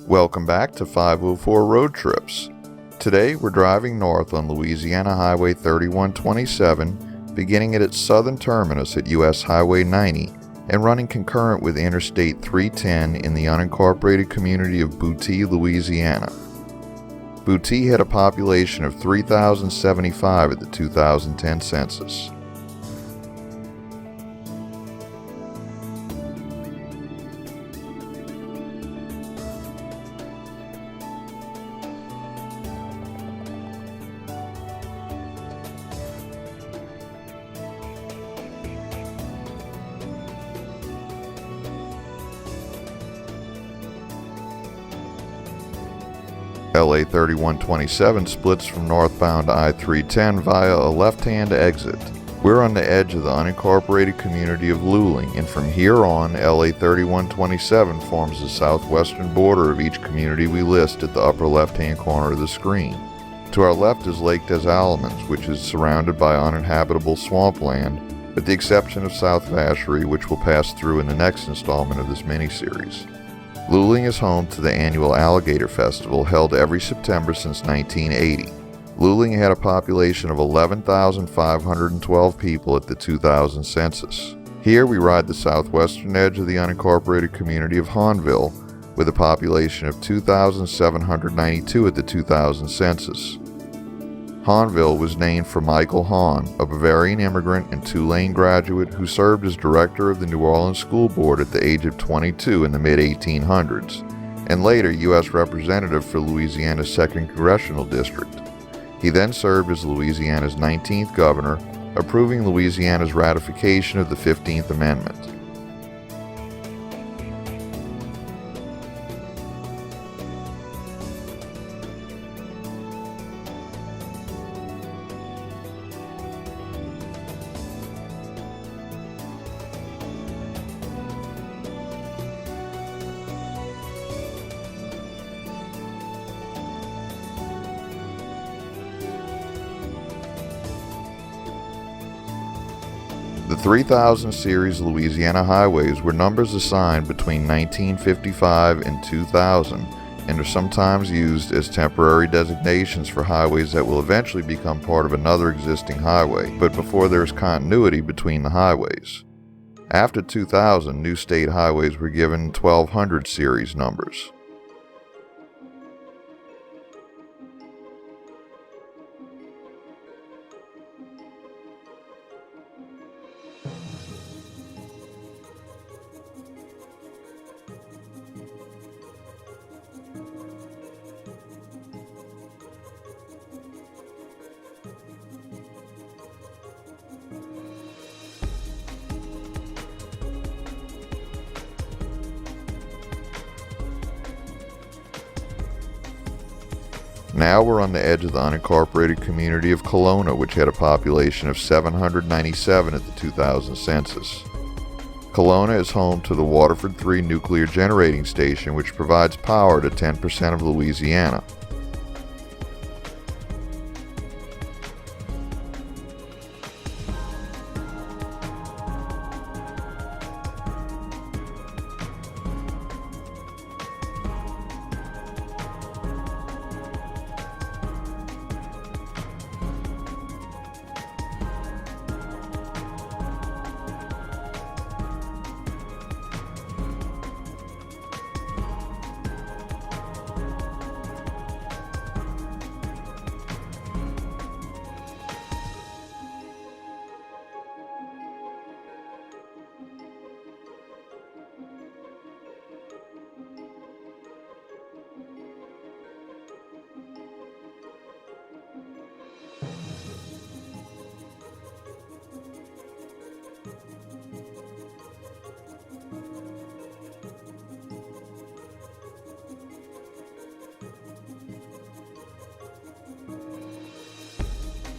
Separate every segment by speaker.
Speaker 1: Welcome back to 504 Road Trips. Today we're driving north on Louisiana Highway 3127, beginning at its southern terminus at US Highway 90 and running concurrent with Interstate 310 in the unincorporated community of Boutte, Louisiana. Boutte had a population of 3,075 at the 2010 census. LA-3127 splits from northbound I-310 via a left-hand exit. We're on the edge of the unincorporated community of Luling, and from here on, LA-3127 forms the southwestern border of each community we list at the upper left-hand corner of the screen. To our left is Lake des Allemands, which is surrounded by uninhabitable swampland, with the exception of South Vacherie, which we'll pass through in the next installment of this miniseries. Luling is home to the annual Alligator Festival held every September since 1980. Luling had a population of 11,512 people at the 2000 census. Here we ride the southwestern edge of the unincorporated community of Hahnville with a population of 2,792 at the 2000 census. Hahnville was named for Michael Hahn, a Bavarian immigrant and Tulane graduate who served as director of the New Orleans School Board at the age of 22 in the mid-1800s, and later U.S. Representative for Louisiana's 2nd Congressional District. He then served as Louisiana's 19th governor, approving Louisiana's ratification of the 15th Amendment. The 3000 series Louisiana highways were numbers assigned between 1955 and 2000 and are sometimes used as temporary designations for highways that will eventually become part of another existing highway, but before there is continuity between the highways. After 2000, new state highways were given 1200 series numbers. Now we're on the edge of the unincorporated community of Kelowna, which had a population of 797 at the 2000 census. Kelowna is home to the Waterford 3 nuclear generating station, which provides power to 10% of Louisiana.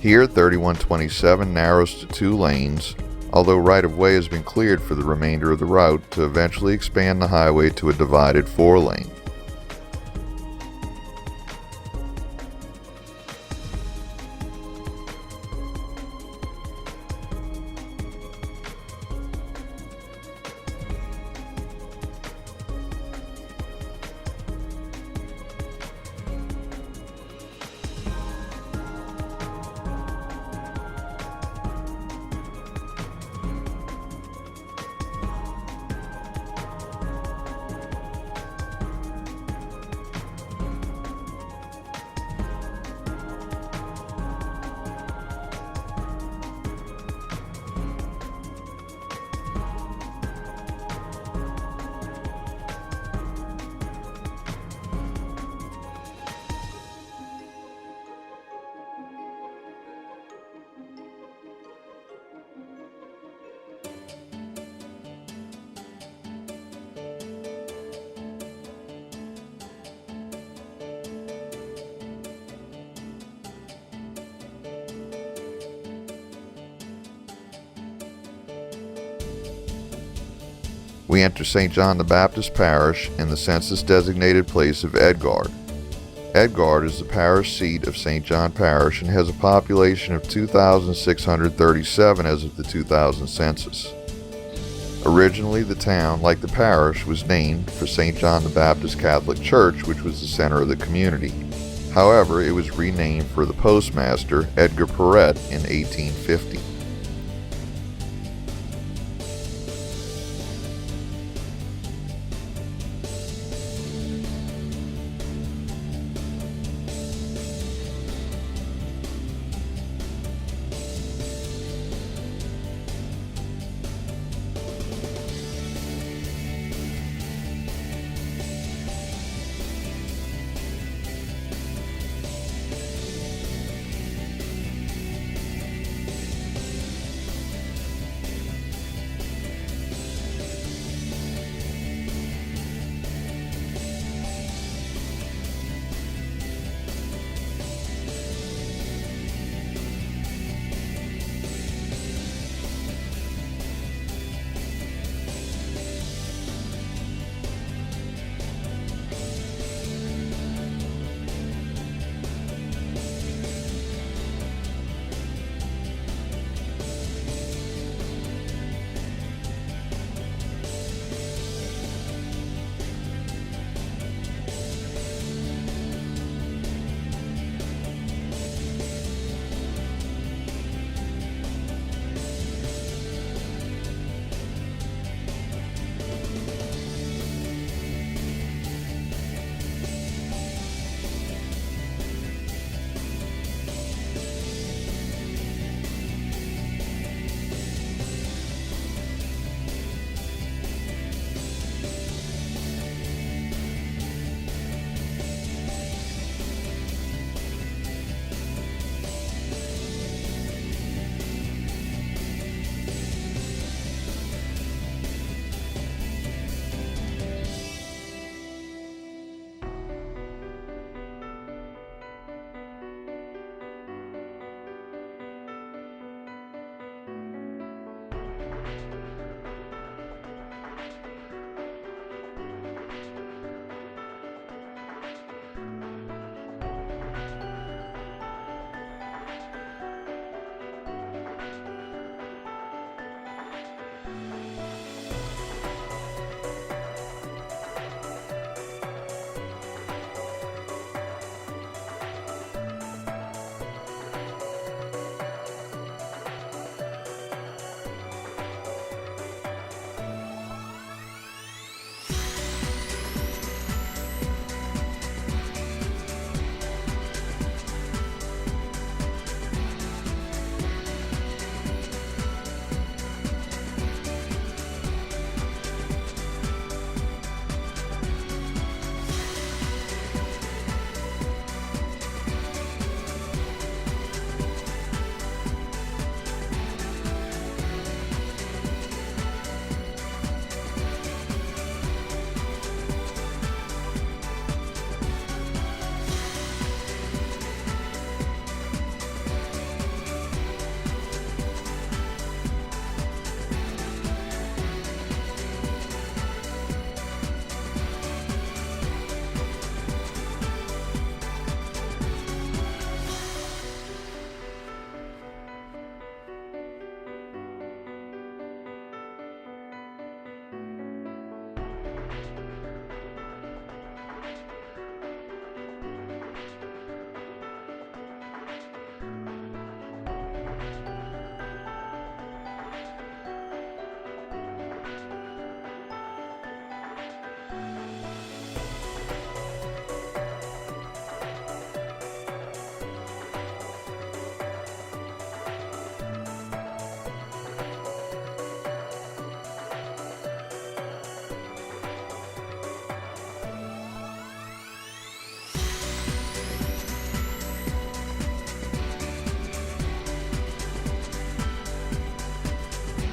Speaker 1: Here, 3127 narrows to 2 lanes, although right-of-way has been cleared for the remainder of the route to eventually expand the highway to a divided 4-lane. We enter St. John the Baptist Parish in the census-designated place of Edgard. Edgard is the parish seat of St. John Parish and has a population of 2,637 as of the 2000 census. Originally, the town, like the parish, was named for St. John the Baptist Catholic Church, which was the center of the community. However, it was renamed for the postmaster, Edgar Perret, in 1850.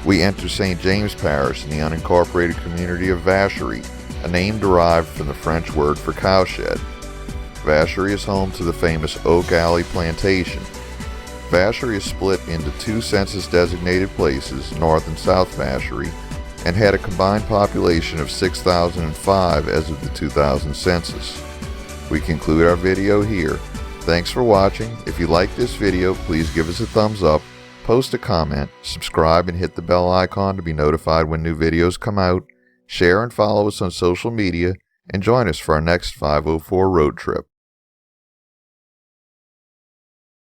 Speaker 1: We enter St. James Parish in the unincorporated community of Vacherie, a name derived from the French word for cowshed. Vacherie is home to the famous Oak Alley Plantation. Vacherie is split into two census-designated places, North and South Vacherie, and had a combined population of 6,005 as of the 2000 census. We conclude our video here. Thanks for watching. If you like this video, please give us a thumbs up, post a comment, subscribe and hit the bell icon to be notified when new videos come out, share and follow us on social media, and join us for our next 504 road trip.